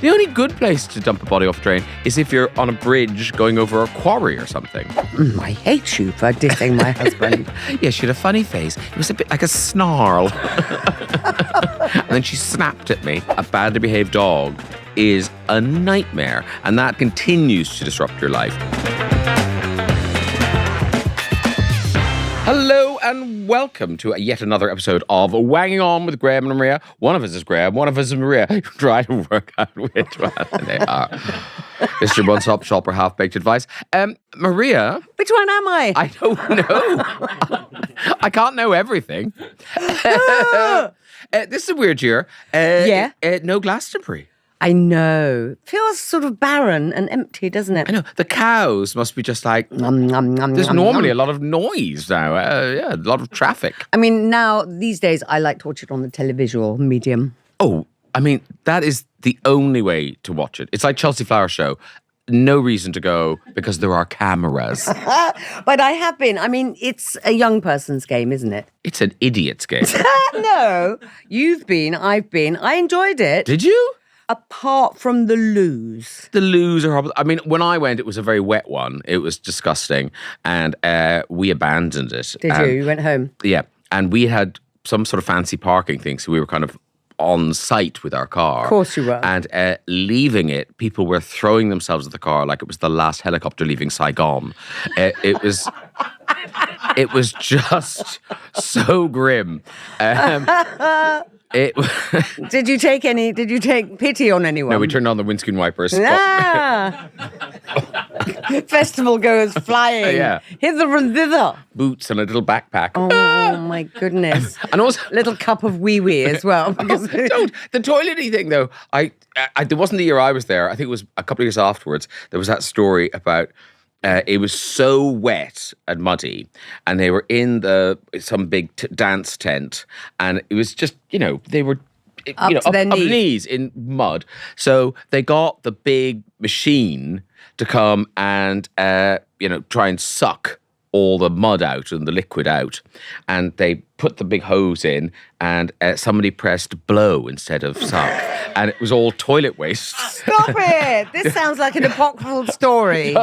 The only good place to dump a body off a drain is if you're on a bridge going over a quarry or something. I hate you for dissing my husband. Yeah, she had a funny face. It was a bit like a snarl. And then she snapped at me. A badly behaved dog is a nightmare, and that continues to disrupt your life. Hello and welcome to yet another episode of Wanging On with Graham and Maria. One of us is Graham, one of us is Maria. Try to work out which one they are. It's your one-stop shop for half-baked advice. Maria. Which one am I? I don't know. I can't know everything. This is a weird year. Yeah? No Glastonbury. I know. Feels sort of barren and empty, doesn't it? I know. The cows must be just like... There's normally a lot of noise now. A lot of traffic. I mean, now, these days, I like to watch it on the televisual medium. Oh, I mean, that is the only way to watch it. It's like Chelsea Flower Show. No reason to go because there are cameras. But I have been. I mean, it's a young person's game, isn't it? It's an idiot's game. No. You've been. I've been. I enjoyed it. Did you? Apart from the loos. The loos are horrible. I mean, when I went, it was a very wet one. It was disgusting. And we abandoned it. Did you? You went home? Yeah. And we had some sort of fancy parking thing. So we were kind of on site with our car. Of course you were. And leaving it, people were throwing themselves at the car like it was the last helicopter leaving Saigon. It was just so grim. Did you take pity on anyone? No, we turned on the windscreen wipers. Festival goers flying. Yeah. Hither and thither. Boots and a little backpack. Oh my goodness. And also little cup of wee-wee as well. Don't. The toilety thing though, I there wasn't the year I was there. I think it was a couple of years afterwards. There was that story about it was so wet and muddy, and they were in some big dance tent, and it was just, they were up to their knees in mud. So they got the big machine to come and try and suck all the mud out and the liquid out, and they put the big hose in, and somebody pressed blow instead of suck, and it was all toilet waste. Stop it! This sounds like an apocryphal story.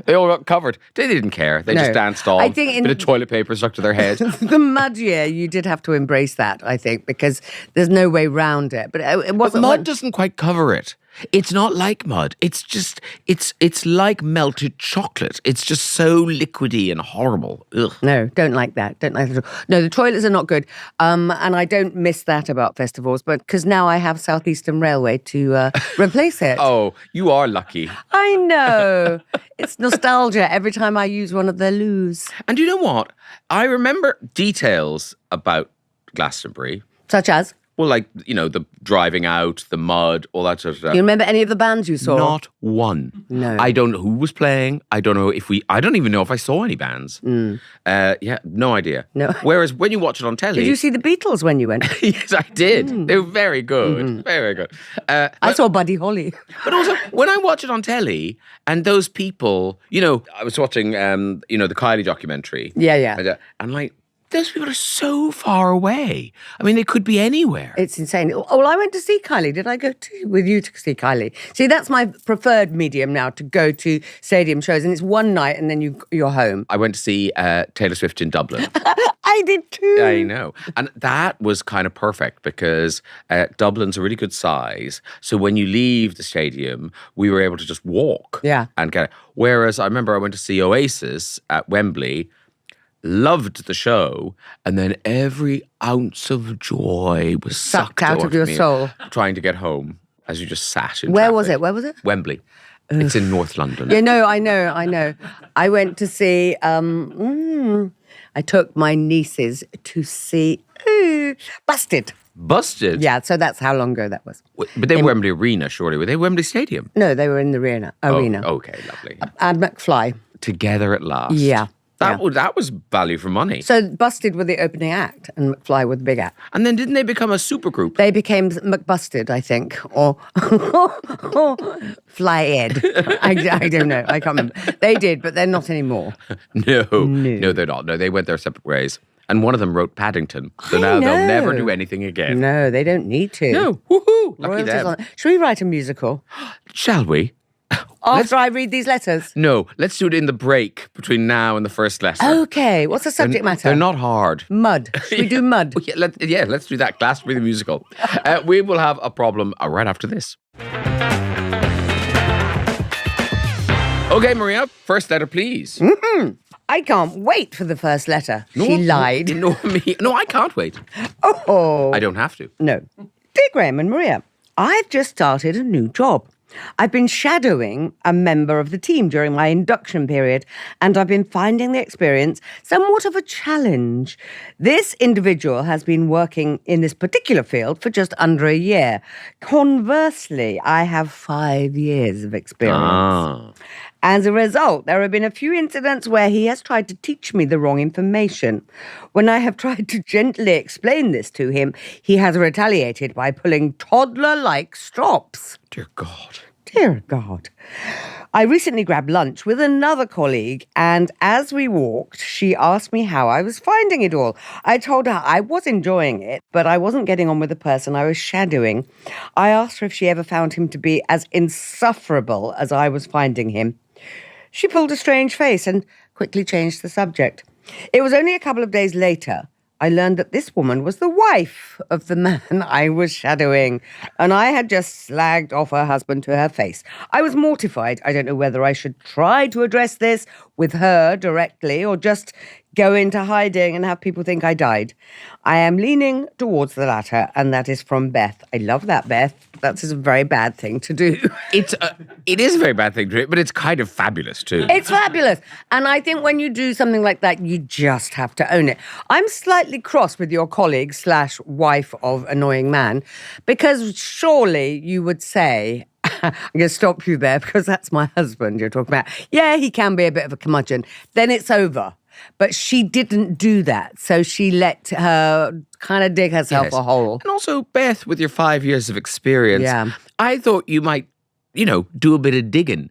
They all got covered. They didn't care. They just danced on. I think bit of toilet paper stuck to their head. The mud year, you did have to embrace that, I think, because there's no way round it. But it wasn't. But mud doesn't quite cover it. It's not like mud. It's just, it's like melted chocolate. It's just so liquidy and horrible. Ugh. No, don't like that. Don't like that at all. No, the toilets are not good. And I don't miss that about festivals, but because now I have Southeastern Railway to replace it. Oh, you are lucky. I know. It's nostalgia every time I use one of their loos. And you know what? I remember details about Glastonbury. Such as? Well, like, the driving out, the mud, all that sort of stuff. You remember any of the bands you saw? Not one. No. I don't know who was playing. I don't even know if I saw any bands. No idea. No. Whereas when you watch it on telly... Did you see the Beatles when you went? Yes, I did. They were very good. Very good. I saw Buddy Holly. But also, when I watch it on telly, and those people, I was watching, the Kylie documentary. Yeah. And like, those people are so far away. I mean, they could be anywhere. It's insane. Oh, well, I went to see Kylie. Did I go with you to see Kylie? See, that's my preferred medium now, to go to stadium shows. And it's one night and then you're home. I went to see Taylor Swift in Dublin. I did too. I know. And that was kind of perfect because Dublin's a really good size. So when you leave the stadium, we were able to just walk and get it. Whereas I remember I went to see Oasis at Wembley, loved the show, and then every ounce of joy was sucked out of your soul. Trying to get home as you just sat in Where traffic. was it? Wembley. It's in North London. Yeah, no, I know. I went to see, I took my nieces to see Busted. Busted? Yeah, so that's how long ago that was. But they were Wembley Arena, surely. Were they Wembley Stadium? No, they were in the arena. Oh, okay, lovely. And McFly. Together at last. Yeah. That was value for money. So Busted were the opening act and McFly were the big act. And then didn't they become a supergroup? They became McBusted, I think, or Fly Ed. I don't know. I can't remember. They did, but they're not anymore. No, they're not. No, they went their separate ways. And one of them wrote Paddington. So I now they'll know. never do anything again. No, they don't need to. No. Woohoo! Lucky Royalties them. on. Should we write a musical Shall we? after I read these letters? No, let's do it in the break between now and the first letter. Okay, what's the subject matter? They're not hard. Mud. Should we do mud? Oh, yeah, let's do that. Glastonbury the musical. We will have a problem right after this. Okay, Maria, first letter, please. I can't wait for the first letter. She lied. No, I can't wait. Oh. I don't have to. No. Dear Graham and Maria, I've just started a new job. I've been shadowing a member of the team during my induction period, and I've been finding the experience somewhat of a challenge. This individual has been working in this particular field for just under a year. Conversely, I have 5 years of experience. As a result, there have been a few incidents where he has tried to teach me the wrong information. When I have tried to gently explain this to him, he has retaliated by pulling toddler-like stops. Dear God. Dear God. I recently grabbed lunch with another colleague, and as we walked, she asked me how I was finding it all. I told her I was enjoying it, but I wasn't getting on with the person I was shadowing. I asked her if she ever found him to be as insufferable as I was finding him. She pulled a strange face and quickly changed the subject. It was only a couple of days later I learned that this woman was the wife of the man I was shadowing, and I had just slagged off her husband to her face. I was mortified. I don't know whether I should try to address this with her directly or just go into hiding and have people think I died. I am leaning towards the latter, and that is from Beth. I love that, Beth. That's a very bad thing to do. It is a very bad thing to do, but it's kind of fabulous too. It's fabulous. And I think when you do something like that, you just have to own it. I'm slightly cross with your colleague / wife of annoying man, because surely you would say, I'm going to stop you there because that's my husband you're talking about. Yeah, he can be a bit of a curmudgeon. Then it's over. But she didn't do that. So she let her kind of dig herself a hole. And also, Beth, with your 5 years of experience, I thought you might, do a bit of digging.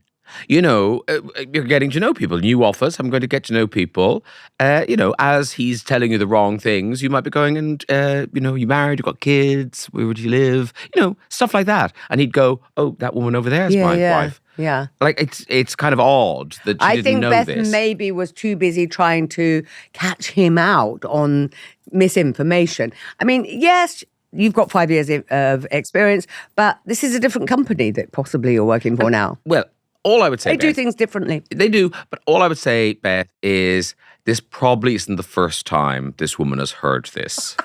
You're getting to know people. New office, I'm going to get to know people. As he's telling you the wrong things, you might be going and, you married, you got kids, where would you live? Stuff like that. And he'd go, oh, that woman over there is my wife. Yeah. Like, it's kind of odd that she didn't know Beth this. maybe was too busy trying to catch him out on misinformation. I mean, yes, you've got 5 years of experience, but this is a different company that possibly you're working for now. Well, all I would say, They do Beth, things differently. They do, but all I would say, Beth, is this probably isn't the first time this woman has heard this.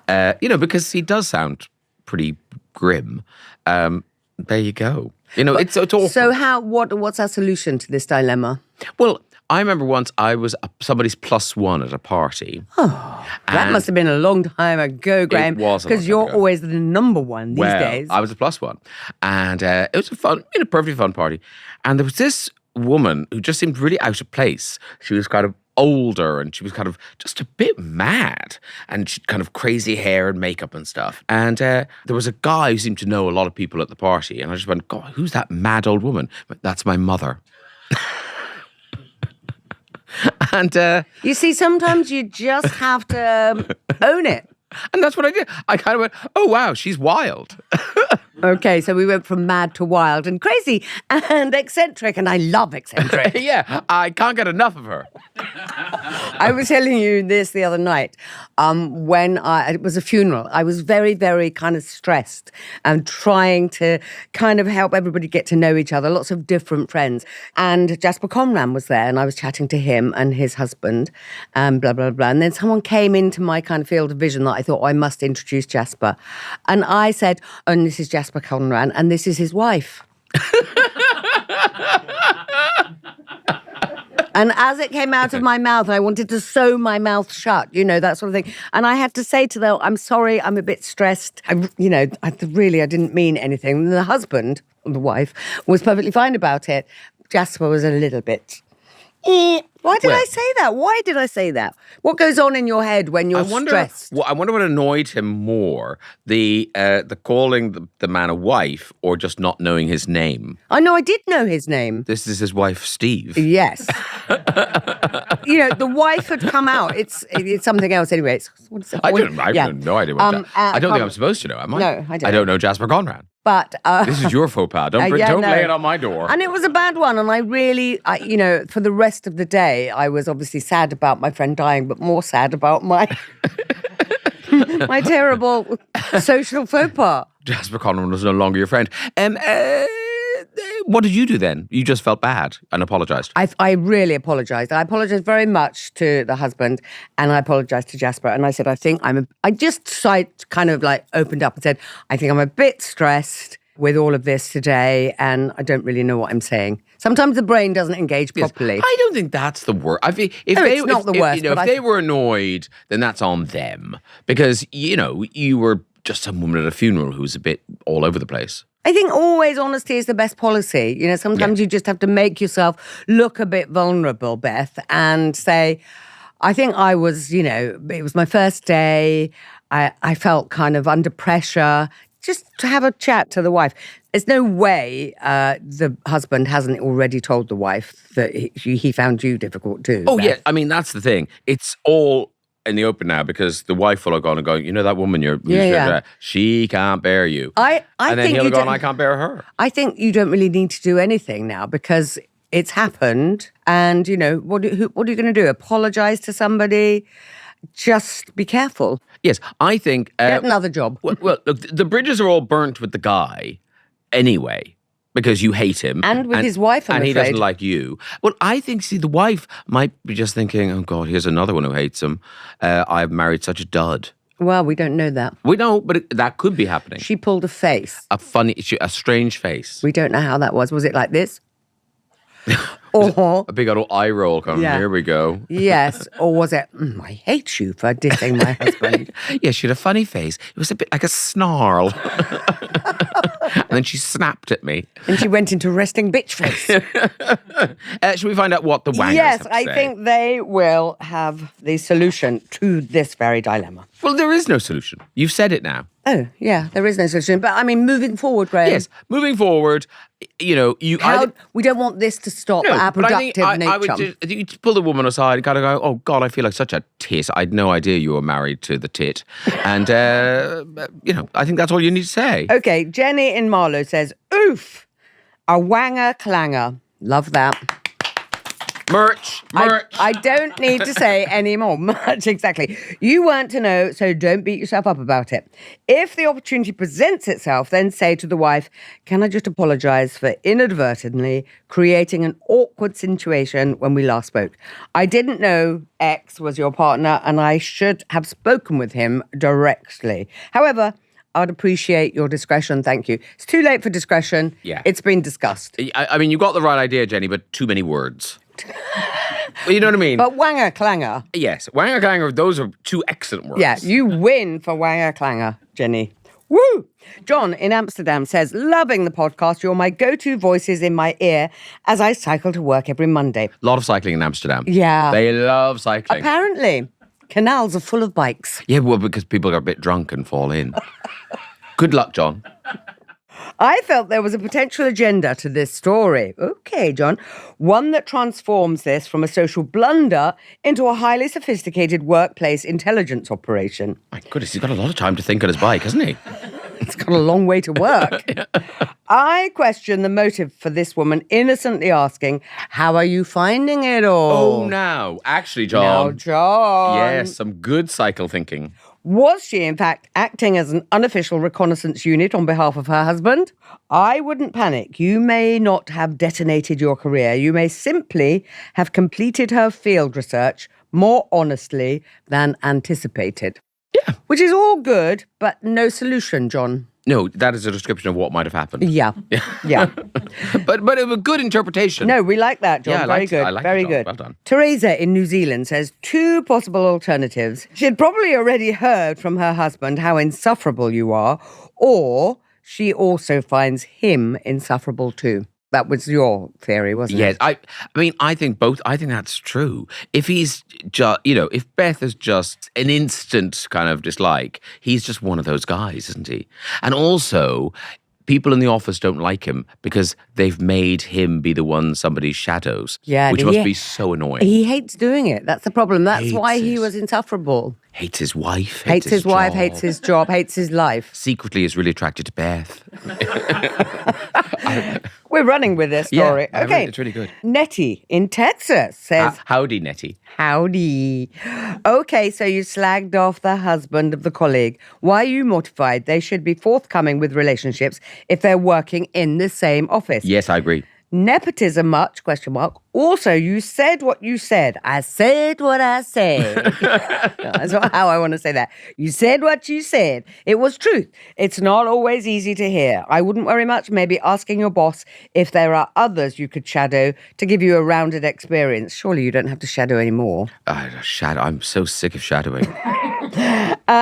Because he does sound pretty grim. There you go. It's awful. So what's our solution to this dilemma? Well, I remember once I was somebody's +1 at a party. Oh, that must have been a long time ago, Graham. It was a long because time you're ago. always the number one these days. I was a +1. And it was a perfectly fun party. And there was this woman who just seemed really out of place. She was kind of older and she was kind of just a bit mad, and she kind of crazy hair and makeup and stuff. And there was a guy who seemed to know a lot of people at the party, and I just went, God, who's that mad old woman? But that's my mother. And you see, sometimes you just have to own it. And that's what I did. I kind of went, oh wow, she's wild. Okay, so we went from mad to wild and crazy and eccentric, and I love eccentric. Yeah, I can't get enough of her. I was telling you this the other night when it was a funeral. I was very, very kind of stressed and trying to kind of help everybody get to know each other, lots of different friends. And Jasper Conran was there, and I was chatting to him and his husband and blah, blah, blah. And then someone came into my kind of field of vision that I thought, I must introduce Jasper. And I said, and this is Jasper Conran, and this is his wife. And as it came out of my mouth, I wanted to sew my mouth shut, that sort of thing. And I had to say to them, I'm sorry, I'm a bit stressed. I didn't mean anything. And the husband, the wife, was perfectly fine about it. Jasper was a little bit Why did Well- I say that? Why did I say that? What goes on in your head when you're stressed? I wonder what annoyed him more: the calling the man a wife, or just not knowing his name. I know I did know his name. This is his wife, Steve. Yes. The wife had come out. It's something else anyway. What is it? I have no idea what that. I don't think I'm supposed to know, am I? No, I don't I don't know Jasper Conrad. But This is your faux pas. Don't lay it on my door. And it was a bad one. And I really, for the rest of the day, I was obviously sad about my friend dying, but more sad about my my terrible social faux pas. Jasper Conrad was no longer your friend. What did you do then? You just felt bad and apologised. I really apologised. I apologised very much to the husband, and I apologised to Jasper. And I said, I just kind of like opened up and said, I think I'm a bit stressed with all of this today, and I don't really know what I'm saying. Sometimes the brain doesn't engage properly. I don't think that's the worst. It's not the worst. If they were annoyed, then that's on them. Because, you were just some woman at a funeral who was a bit all over the place. I think always honesty is the best policy. Sometimes you just have to make yourself look a bit vulnerable, Beth, and say, I think I was, it was my first day. I felt kind of under pressure. Just to have a chat to the wife. There's no way the husband hasn't already told the wife that he found you difficult too. Oh, Beth. yeah. I mean, that's the thing. It's all in the open now, because the wife will have gone and going, that woman she can't bear you. I and then think he'll have you gone, don't- I can't bear her. I think you don't really need to do anything now because it's happened. And, what are you going to do? Apologize to somebody? Just be careful. Yes, I think... Get another job. Well, look, the bridges are all burnt with the guy anyway, because you hate him. And with his wife, I'm And he afraid. doesn't like you. Well, I think, the wife might be just thinking, oh, God, here's another one who hates him. I've married such a dud. Well, we don't know that. We know, but that could be happening. She pulled a face. A strange face. We don't know how that was. Was it like this? Or A big old eye roll coming, here we go. yes. Or was it, I hate you for dissing my husband? Yeah, she had a funny face. It was a bit like a snarl. And then she snapped at me. And she went into resting bitch face. Should we find out what the wangers Yes, have to I say? think they will have the solution to this very dilemma. Well, there is no solution. You've said it now. Oh, yeah, there is no solution. But I mean, moving forward, Graham. Yes, moving forward, we We don't want this to stop our productive I nature. would just, you just pull the woman aside and kind of go, oh, God, I feel like such a tit. I had no idea you were married to the tit. And, I think that's all you need to say. Okay, Jenny in Marlow says, oof, a wanger clanger. Love that. Merch. I don't need to say any more. Much, exactly. You weren't to know, so don't beat yourself up about it. If the opportunity presents itself, then say to the wife, can I just apologise for inadvertently creating an awkward situation when we last spoke? I didn't know X was your partner, and I should have spoken with him directly. However, I'd appreciate your discretion. Thank you. It's too late for discretion. Yeah. It's been discussed. I mean, you got the right idea, Jenny, but too many words. Well, you know what I mean? But wanger clanger. Yes. Wanger clanger, those are two excellent words. Yeah, you win for wanger clanger, Jenny. Woo! John in Amsterdam says, loving the podcast. You're my go-to voices in my ear as I cycle to work every Monday. A lot of cycling in Amsterdam. Yeah. They love cycling. Apparently, canals are full of bikes. Yeah, well, because people are a bit drunk and fall in. Good luck, John. I felt there was a potential agenda to this story. Okay, John. One that transforms this from a social blunder into a highly sophisticated workplace intelligence operation. My goodness, he's got a lot of time to think on his bike, hasn't he? It's got a long way to work. I question the motive for this woman innocently asking, how are you finding it all? Oh, now. Actually, Now, John. John. Yes, some good cycle thinking. Was she, in fact, acting as an unofficial reconnaissance unit on behalf of her husband? I wouldn't panic. You may not have detonated your career. You may simply have completed her field research more honestly than anticipated. Yeah. Which is all good, but no solution, John. No, that is a description of what might have happened. Yeah. Yeah. But it was a good interpretation. No, we like that, John. Yeah, I Very liked it. good. I liked Very it, John. good. Well done. Teresa in New Zealand says 2 possible alternatives. She'd probably already heard from her husband how insufferable you are, or she also finds him insufferable too. That was your theory, wasn't Yes, it? I mean, I think both. I think that's true. If he's just, if Beth is just an instant kind of dislike, he's just one of those guys, isn't he? And also, people in the office don't like him because they've made him be the one somebody shadows. Yeah, which must be so annoying. He hates doing it. That's the problem. That's why he Hates was insufferable. Hates his wife. Hates his wife, job. hates his job, hates his life. Secretly is really attracted to Beth. We're running with this story. Yeah, Okay. it's really good. Nettie in Texas says, Howdy, Nettie. howdy. Okay, so you slagged off the husband of the colleague. Why are you mortified? They should be forthcoming with relationships if they're working in the same office. Yes, I agree. Nepotism much? Question mark. Also, you said what you said. I said what I said. That's not how I want to say that. You said what you said. It was truth. It's not always easy to hear. I wouldn't worry much, maybe asking your boss if there are others you could shadow to give you a rounded experience. Surely you don't have to shadow anymore. Shadow. I'm so sick of shadowing.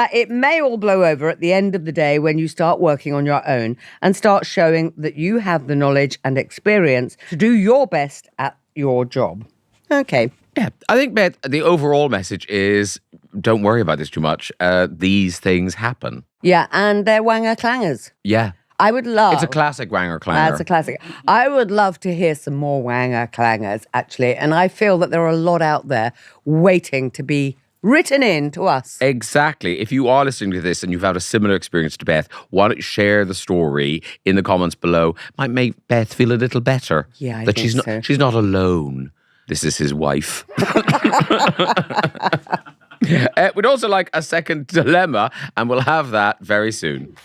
It may all blow over at the end of the day when you start working on your own and start showing that you have the knowledge and experience to do your best at your job. Okay. Yeah, I think, Beth, the overall message is don't worry about this too much. These things happen. Yeah, and they're wanger clangers. Yeah. I would love... It's a classic wanger clanger. That's a classic. I would love to hear some more wanger clangers, actually. And I feel that there are a lot out there waiting to be written in to us. Exactly. If you are listening to this and you've had a similar experience to Beth, why don't you share the story in the comments below? Might make Beth feel a little better. Yeah, I that think so. She's not alone. This is his wife. We'd also like a second dilemma, and we'll have that very soon.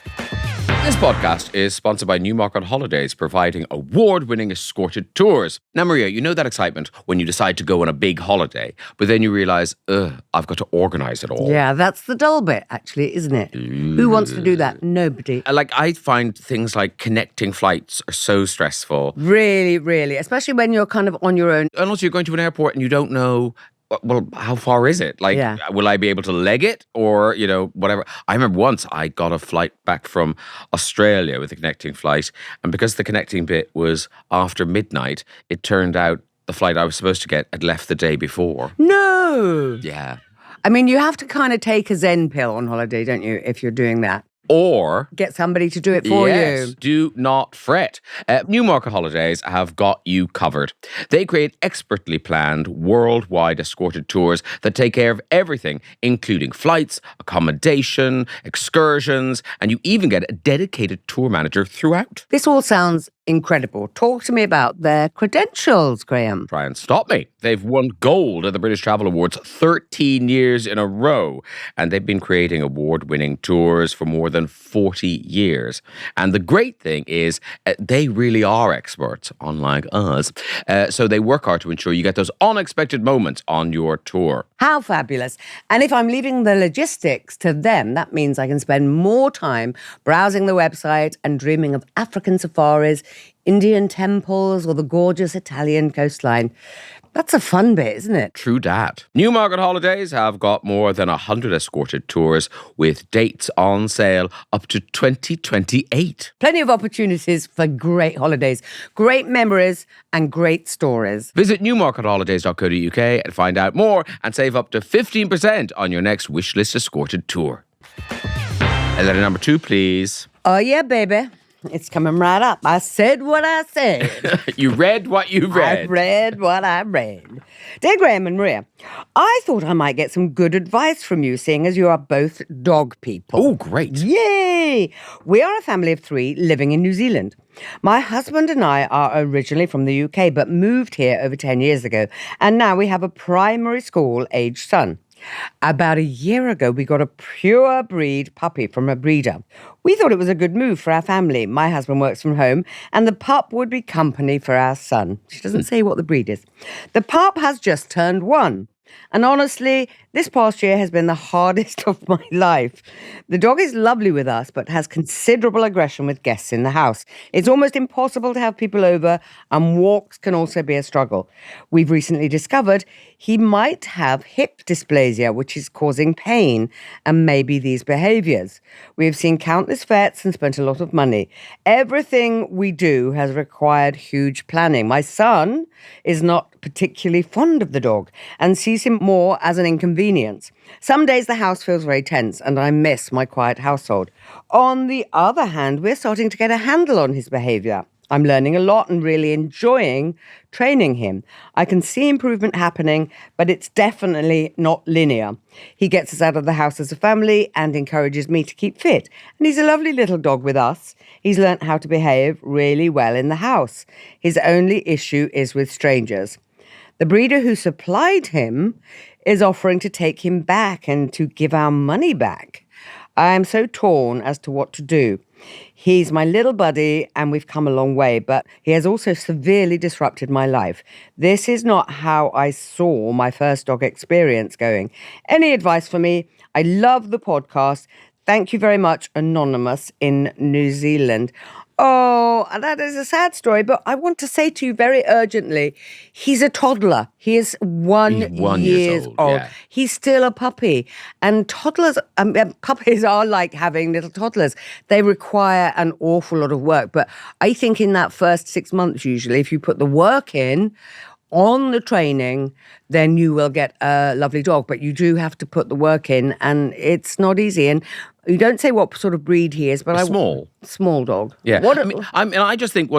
This podcast is sponsored by Newmarket Holidays, providing award-winning escorted tours. Now, Maria, you know that excitement when you decide to go on a big holiday, but then you realise, I've got to organise it all. Yeah, that's the dull bit, actually, isn't it? Who wants to do that? Nobody. Like, I find things like connecting flights are so stressful. Really, really. Especially when you're kind of on your own. And also, you're going to an airport and you don't know, well, how far is it? Like, will I be able to leg it or, whatever? I remember once I got a flight back from Australia with a connecting flight. And because the connecting bit was after midnight, it turned out the flight I was supposed to get had left the day before. No. Yeah. I mean, you have to kind of take a Zen pill on holiday, don't you, if you're doing that? Or get somebody to do it for you. Do not fret. Newmarket Holidays have got you covered. They create expertly planned worldwide escorted tours that take care of everything, including flights, accommodation, excursions, and you even get a dedicated tour manager throughout. This all sounds incredible. Talk to me about their credentials, Graham. Try and stop me. They've won gold at the British Travel Awards 13 years in a row, and they've been creating award-winning tours for more than 40 years. And the great thing is they really are experts, unlike us. So they work hard to ensure you get those unexpected moments on your tour. How fabulous. And if I'm leaving the logistics to them, that means I can spend more time browsing the website and dreaming of African safaris, Indian temples, or the gorgeous Italian coastline. That's a fun bit, isn't it? True dat. Newmarket Holidays have got more than 100 escorted tours with dates on sale up to 2028. Plenty of opportunities for great holidays, great memories, and great stories. Visit newmarketholidays.co.uk and find out more and save up to 15% on your next wishlist escorted tour. And letter number 2, please. Oh, yeah, baby. It's coming right up. I said what I said. You read what you read. I read what I read. Dear Graham and Maria, I thought I might get some good advice from you, seeing as you are both dog people. Oh, great. Yay! We are a family of 3 living in New Zealand. My husband and I are originally from the UK, but moved here over 10 years ago. And now we have a primary school-aged son. About a year ago, we got a pure breed puppy from a breeder. We thought it was a good move for our family. My husband works from home, and the pup would be company for our son. She doesn't say what the breed is. The pup has just turned 1. And honestly, This past year has been the hardest of my life. The dog is lovely with us, but has considerable aggression with guests in the house. It's almost impossible to have people over, and walks can also be a struggle. We've recently discovered he might have hip dysplasia, which is causing pain, and maybe these behaviors. We have seen countless vets and spent a lot of money. Everything we do has required huge planning. My son is not particularly fond of the dog and sees him more as an inconvenience. Some days the house feels very tense and I miss my quiet household. On the other hand, we're starting to get a handle on his behavior. I'm learning a lot and really enjoying training him. I can see improvement happening, but it's definitely not linear. He gets us out of the house as a family and encourages me to keep fit. And he's a lovely little dog with us. He's learnt how to behave really well in the house. His only issue is with strangers. The breeder who supplied him is offering to take him back and to give our money back. I am so torn as to what to do. He's my little buddy and we've come a long way, but he has also severely disrupted my life. This is not how I saw my first dog experience going. Any advice for me? I love the podcast. Thank you very much, Anonymous in New Zealand. Oh, that is a sad story, but I want to say to you very urgently, he's a toddler. He is one years old. Yeah. He's still a puppy. And toddlers, puppies are like having little toddlers. They require an awful lot of work. But I think in that first 6 months, usually, if you put the work in, on the training, then you will get a lovely dog. But you do have to put the work in, and it's not easy. And you don't say what sort of breed he is, but small dog. Yeah. I just think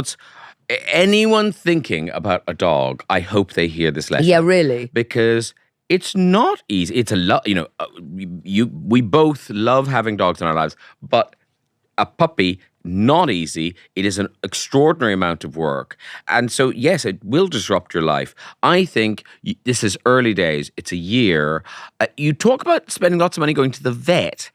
anyone thinking about a dog, I hope they hear this lesson. Yeah, really. Because it's not easy. It's a lot, we both love having dogs in our lives, but a puppy, not easy. It is an extraordinary amount of work. And so, yes, it will disrupt your life. I think this is early days. It's a year. You talk about spending lots of money going to the vet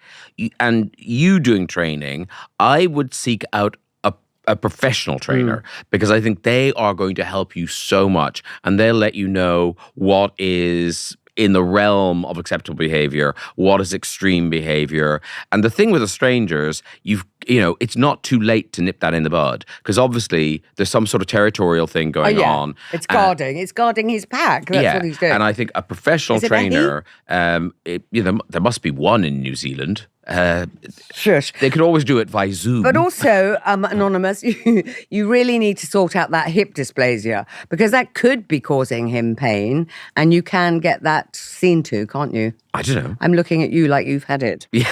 and you doing training. I would seek out a professional trainer because I think they are going to help you so much and they'll let you know what is in the realm of acceptable behavior, what is extreme behavior. And the thing with the strangers, it's not too late to nip that in the bud because obviously there's some sort of territorial thing going on. It's guarding. It's guarding his pack. That's what he's doing. And I think a professional trainer, there must be one in New Zealand. Shush. They could always do it via Zoom. But also, Anonymous, you really need to sort out that hip dysplasia because that could be causing him pain and you can get that seen to, can't you? I don't know. I'm looking at you like you've had it. Yeah.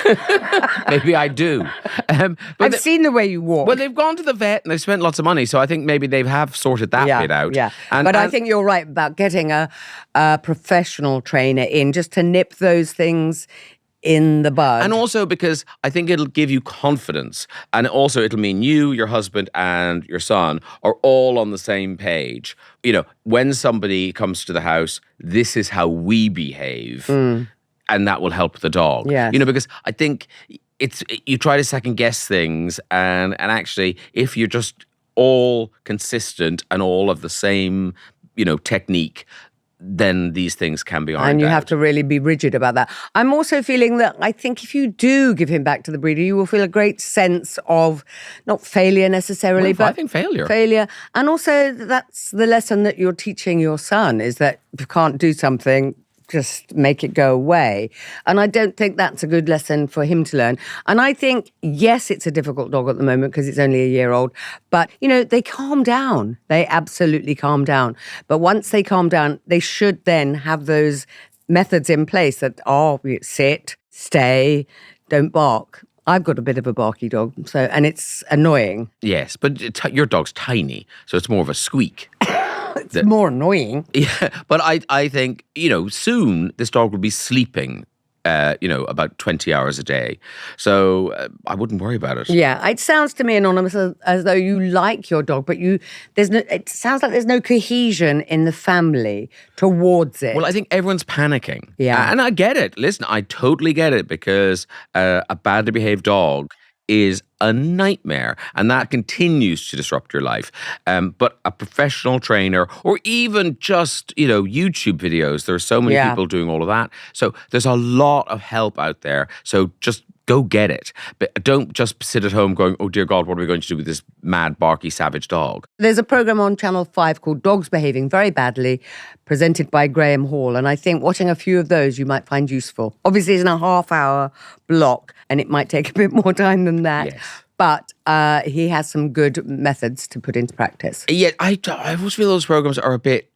Maybe I do. But I've seen the way you walk. Well, they've gone to the vet and they've spent lots of money, so I think maybe they have sorted that bit out. Yeah, but I think you're right about getting a professional trainer in just to nip those things in the bud. And also because I think it'll give you confidence. And also it'll mean you, your husband, and your son are all on the same page. When somebody comes to the house, this is how we behave. And that will help the dog. Yes. Because I think you try to second guess things and actually if you're just all consistent and all of the same, technique, then these things can be ironed out. And you have to really be rigid about that. I'm also feeling that I think if you do give him back to the breeder, you will feel a great sense of not failure necessarily, but I think failure. Failure. And also that's the lesson that you're teaching your son is that if you can't do something, just make it go away. And I don't think that's a good lesson for him to learn. And I think, yes, it's a difficult dog at the moment because it's only a year old, but, they calm down. They absolutely calm down. But once they calm down, they should then have those methods in place that, sit, stay, don't bark. I've got a bit of a barky dog, and it's annoying. Yes, but your dog's tiny, so it's more of a squeak. It's more annoying. Yeah, but I think, soon this dog will be sleeping, about 20 hours a day. So I wouldn't worry about it. Yeah, it sounds to me, Anonymous, as though you like your dog, but it sounds like there's no cohesion in the family towards it. Well, I think everyone's panicking. Yeah. And I get it. Listen, I totally get it because a badly behaved dog is a nightmare, and that continues to disrupt your life. But a professional trainer, or even just, YouTube videos, there are so many people doing all of that. So there's a lot of help out there. So just go get it. But don't just sit at home going, oh, dear God, what are we going to do with this mad, barky, savage dog? There's a program on Channel 5 called Dogs Behaving Very Badly, presented by Graham Hall. And I think watching a few of those you might find useful. Obviously, it's in a half-hour block, and it might take a bit more time than that. Yes. But he has some good methods to put into practice. Yeah, I always feel those programs are a bit,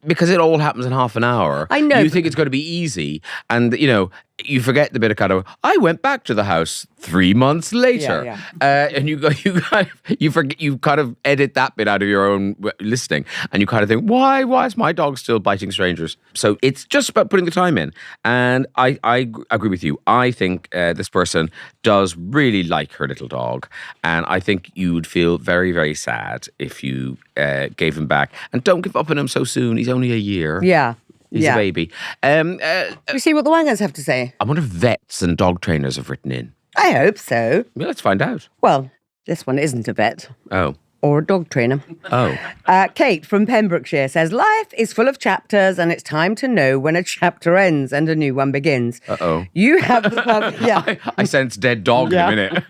because it all happens in half an hour. I know. You think it's going to be easy. And, you forget the bit of kind of, I went back to the house 3 months later. And you forget, you kind of edit that bit out of your own listening. And you kind of think, why is my dog still biting strangers? So it's just about putting the time in. And I agree with you. I think this person does really like her little dog. And I think you would feel very, very sad if you gave him back. And don't give up on him so soon. He's only a year. Yeah. He's a baby. We see what the Wangers have to say. I wonder if vets and dog trainers have written in. I hope so. Well, let's find out. Well, this one isn't a vet. Oh. Or a dog trainer. Oh. Kate from Pembrokeshire says, life is full of chapters and it's time to know when a chapter ends and a new one begins. Uh-oh. You have the perfect... I sense dead dog in a minute.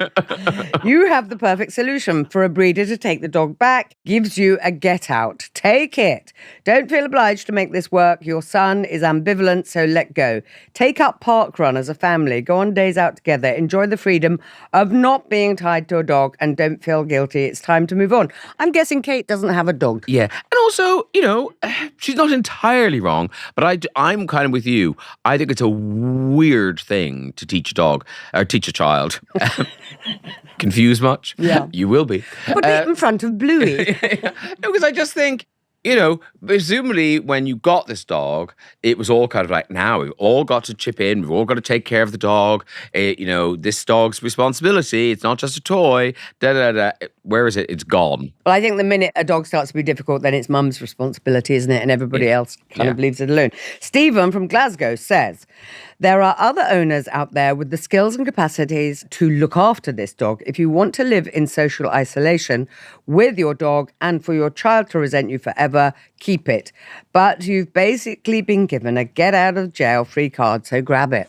You have the perfect solution for a breeder to take the dog back, gives you a get out. Take it. Don't feel obliged to make this work. Your son is ambivalent, so let go. Take up park run as a family. Go on days out together. Enjoy the freedom of not being tied to a dog and don't feel guilty. It's time to move on. I'm guessing Kate doesn't have a dog. Yeah. And also, she's not entirely wrong, but I'm kind of with you. I think it's a weird thing to teach a dog, or teach a child. Confused much? Yeah. You will be. But be in front of Bluey. No, because I just think, presumably when you got this dog, it was all kind of like, now we've all got to chip in. We've all got to take care of the dog. This dog's responsibility. It's not just a toy. Where is it? It's gone. Well, I think the minute a dog starts to be difficult, then it's mum's responsibility, isn't it? And everybody else kind of leaves it alone. Stephen from Glasgow says, there are other owners out there with the skills and capacities to look after this dog. If you want to live in social isolation with your dog and for your child to resent you forever, keep it. But you've basically been given a get out of jail free card, so grab it.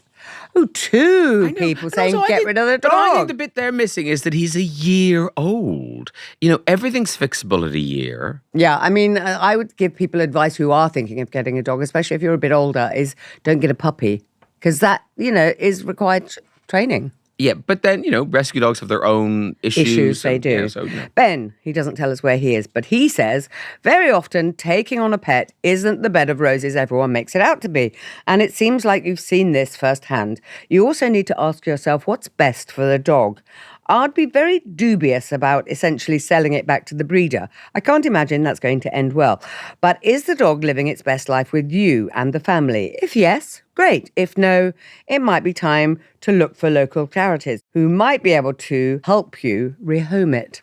Oh, two people saying get rid of the dog. But I think the bit they're missing is that he's a year old. Everything's fixable at a year. Yeah, I mean, I would give people advice who are thinking of getting a dog, especially if you're a bit older, is don't get a puppy. Because that, is required training. Yeah, but then, rescue dogs have their own issues. They do. Ben, he doesn't tell us where he is, but he says, very often taking on a pet isn't the bed of roses everyone makes it out to be. And it seems like you've seen this firsthand. You also need to ask yourself what's best for the dog. I'd be very dubious about essentially selling it back to the breeder. I can't imagine that's going to end well. But is the dog living its best life with you and the family? If yes, great. If no, it might be time to look for local charities who might be able to help you rehome it.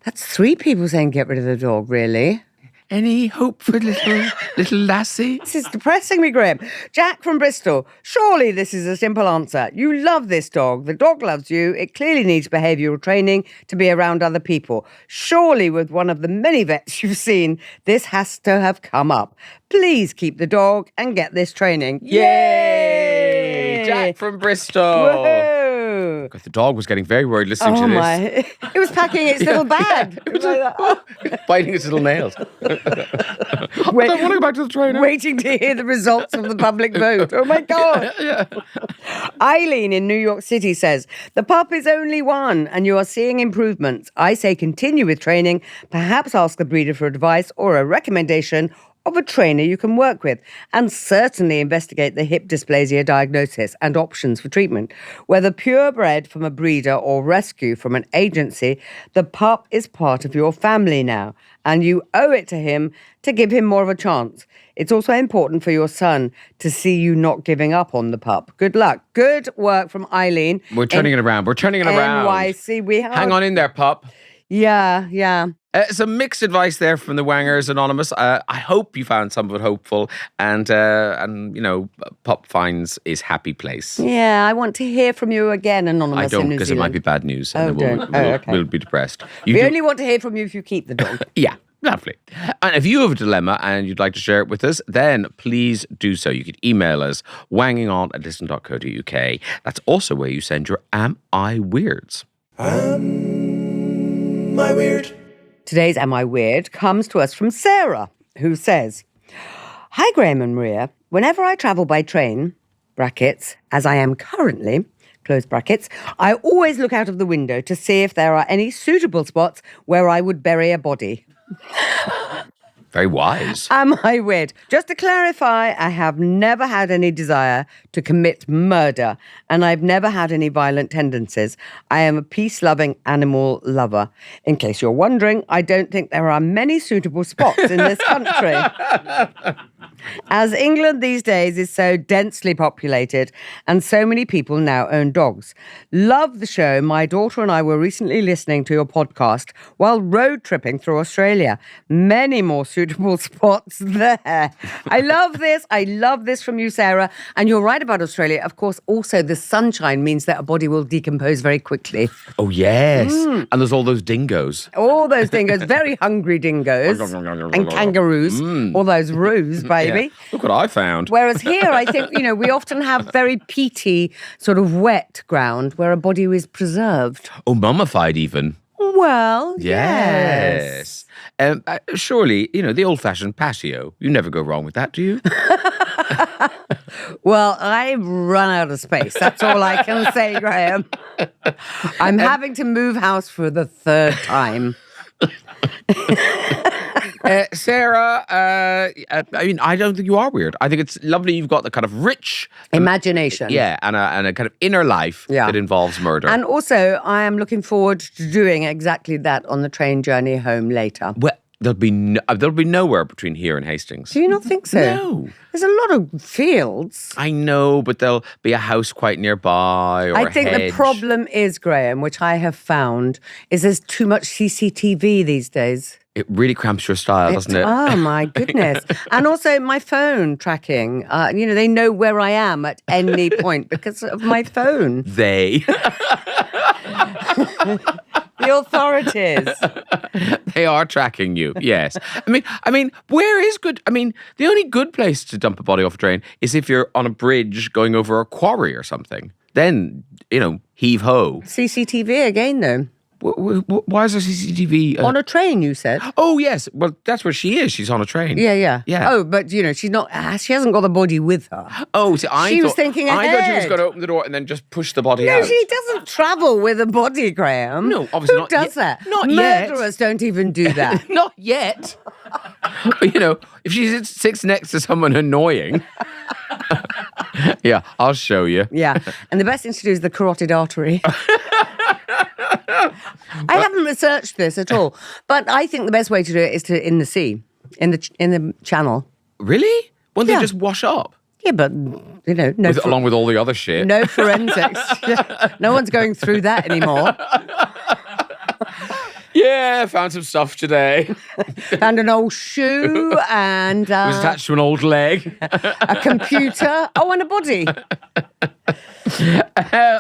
That's 3 people saying get rid of the dog, really. Any hope for little lassie? This is depressing me, Graham. Jack from Bristol. Surely this is a simple answer. You love this dog. The dog loves you. It clearly needs behavioural training to be around other people. Surely with one of the many vets you've seen, this has to have come up. Please keep the dog and get this training. Yay! Jack from Bristol. Woohoo! God, the dog was getting very worried listening to this. My. It was packing its little bag. It was like biting its little nails. I want to go back to the trainer. Waiting to hear the results of the public vote. Oh, my God. Eileen in New York City says, the pup is only 1 and you are seeing improvements. I say continue with training. Perhaps ask the breeder for advice or a recommendation of a trainer you can work with, and certainly investigate the hip dysplasia diagnosis and options for treatment. Whether purebred from a breeder or rescue from an agency, the pup is part of your family now, and you owe it to him to give him more of a chance. It's also important for your son to see you not giving up on the pup. Good luck. Good work from Eileen. We're turning it around. We're turning it around. NYC, we have. Hang on in there, pup. Yeah. Some mixed advice there from the Wangers Anonymous. I hope you found some of it hopeful, and Pop finds his happy place. Yeah, I want to hear from you again, Anonymous. I don't, in New because it might be Zealand. bad news, Oh, and don't. we'll be depressed. We only want to hear from you if you keep the dog. Yeah. Lovely. And if you have a dilemma and you'd like to share it with us, then please do so. You could email us, wangingon@listen.co.uk. That's also where you send your Am I Weirds. Am I weird? Today's Am I Weird comes to us from Sarah, who says, Hi, Graham and Maria. Whenever I travel by train, brackets, as I am currently, close brackets, I always look out of the window to see if there are any suitable spots where I would bury a body. Very wise. Am I weird? Just to clarify, I have never had any desire to commit murder, and I've never had any violent tendencies. I am a peace-loving animal lover. In case you're wondering, I don't think there are many suitable spots in this country. As England these days is so densely populated and so many people now own dogs. Love the show. My daughter and I were recently listening to your podcast while road tripping through Australia. Many more suitable spots there. I love this. I love this from you, Sarah. And you're right about Australia. Of course, also the sunshine means that a body will decompose very quickly. Oh, yes. And there's all those dingoes. All those dingoes, very hungry dingoes and kangaroos, all those roos, baby. Yeah. Look what I found. Whereas here, I think, we often have very peaty, sort of wet ground where a body is preserved. Oh, mummified even. Well, yes. Surely, the old-fashioned patio. You never go wrong with that, do you? Well, I've run out of space. That's all I can say, Graham. I'm having to move house for the third time. Sarah, I don't think you are weird. I think it's lovely you've got the kind of rich imagination. Yeah, and a kind of inner life that involves murder. And also, I am looking forward to doing exactly that on the train journey home later. Well, there'll be nowhere between here and Hastings. Do you not think so? No. There's a lot of fields. I know, but there'll be a house quite nearby or I think a hedge. the problem is, Graham, which I have found, is there's too much CCTV these days. It really cramps your style, doesn't it? Oh, my goodness. And also my phone tracking. They know where I am at any point because of my phone. They. The authorities. They are tracking you, yes. I mean, where is good? The only good place to dump a body off a train is if you're on a bridge going over a quarry or something. Then, heave ho. CCTV again, though. Why is there CCTV? On a train, you said? Oh, yes. Well, that's where she is. She's on a train. Yeah. Yeah. Oh, but, she's not, she hasn't got the body with her. Oh, see, She was thinking I thought she was ahead. going to open the door and then just push the body No, out. she doesn't travel with a body, Graham. No, obviously Who not does yet. that? Not yet. Murderers don't even do that. Not yet. But, if she sits next to someone annoying, yeah, I'll show you. Yeah. And the best thing to do is the carotid artery. I haven't researched this at all, but I think the best way to do it is in the sea, in the channel. Really? Won't Yeah. they just wash up? Yeah, but no, Along with all the other shit. no forensics. No one's going through that anymore. Yeah, found some stuff today. And an old shoe and It was attached to an old leg. a computer. Oh, and a body.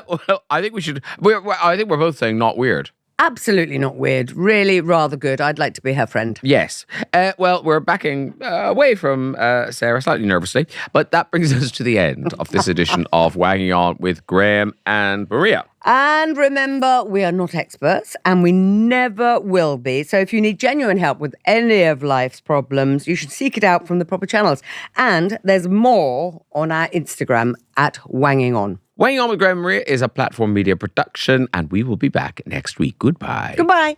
Well, I think we should. I think we're both saying not weird. Absolutely not weird. Really rather good. I'd like to be her friend. Yes. Well, we're backing away from Sarah slightly nervously, but that brings us to the end of this edition of Wanging On with Graham and Maria. And remember, we are not experts and we never will be. So if you need genuine help with any of life's problems, you should seek it out from the proper channels. And there's more on our Instagram at Wanging On. Wanging On with Graham and Maria is a platform media production, and we will be back next week. Goodbye. Goodbye.